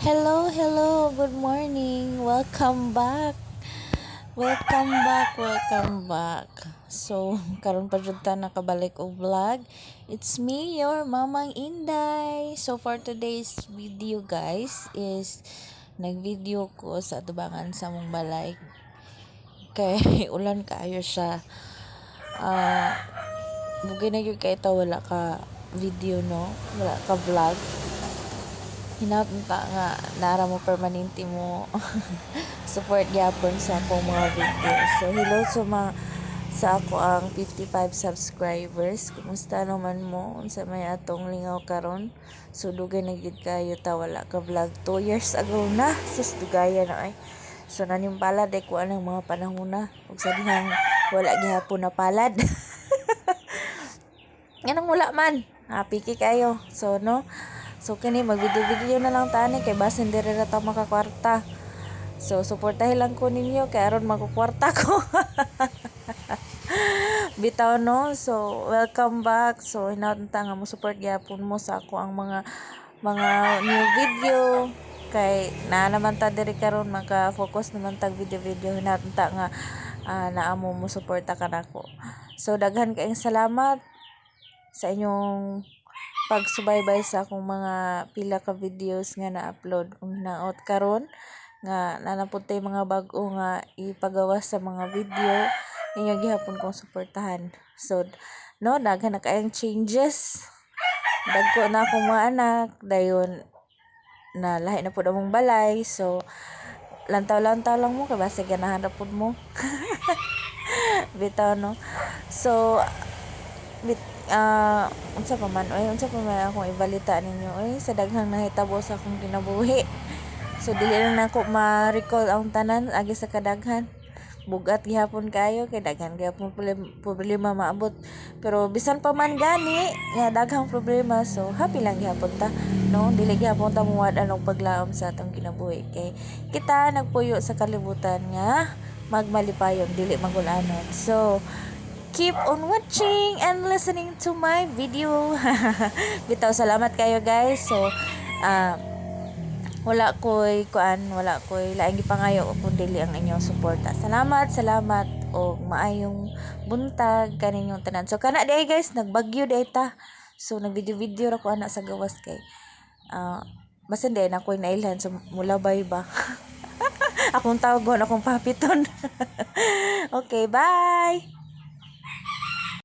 Hello, good morning. Welcome back. So, karon pa jud ta nakabalik og vlog. It's me, your Mamang Inday. So, for today's video, guys, is nagvideo ko sa tubangan sa mong balay. Kay ulan kaayo siya. Bugay na gyud kay ta wala ka video, no? Wala ka vlog. Hinapta nga nara mo permanente mo support gyapon sa akong mga video. So hello sa ako ang 55 subscribers. Kumusta naman mo unsa may atong lingaw karon? So dugay na gid kayo ta wala ka vlog 2 years ago na. Sus dugaya na ay. So nanimpalad ay kuan ang mga panahon na ug sa dihang wala gihapon na palad. Ganang wala man. Happy kayo. So no. So kini magvideo-video na lang tani kay basin diri ra ta makakwarta. So suportahin lang ko ninyo kay aron magkukwarta ko. Bitaw no. So welcome back. So hinatanta nga mo support gyapon mo sa ako ang mga new video kay naa naman ta diri karon maka-focus naman tag video hinatanta nga naa mo suporta kanako. So daghan kaayong salamat sa inyong pagsubaybay sa akong mga pila ka videos nga na-upload kung hinaot karon nga nanapuntay mga bag-o nga ipagawas sa mga video inyo gihapon kong suportahan. So no daghan na kaayong changes, dagko na akong mga anak dayon na lahi na pud among balay. So lantaw-lantaw lang mo kay basta ganahan ra pud mo. Bitaw no. So unsa pa man akong ibalita ninyo sa daghang nahitabo sa akong kinabuhi. So dili lang nako ma-recall ang tanan agi sa kadaghan. Bugat gihapon kayo kay daghan gyapon problema maabot. Pero bisan pa man gani nga daghang problema, so happy lang gihapon ta, no? Dili gihapon ta muwad-an og paglaom sa atong kinabuhi kay kita nagpuyo sa kalibutan nga magmalipayon dili magulanon. So keep on watching and listening to my video. Bitaw salamat kayo guys. So wala ko'y laing gipangayo kung dili ang inyong suporta. Salamat og maayong buntag kaninyong tanan. So kana day guys nagbagyo day ta. So nagvideo ra ko ana sa gawas kay basin day na ko'y nailhan so mulabay ba. Akong tawgon akong papiton. Okay, bye.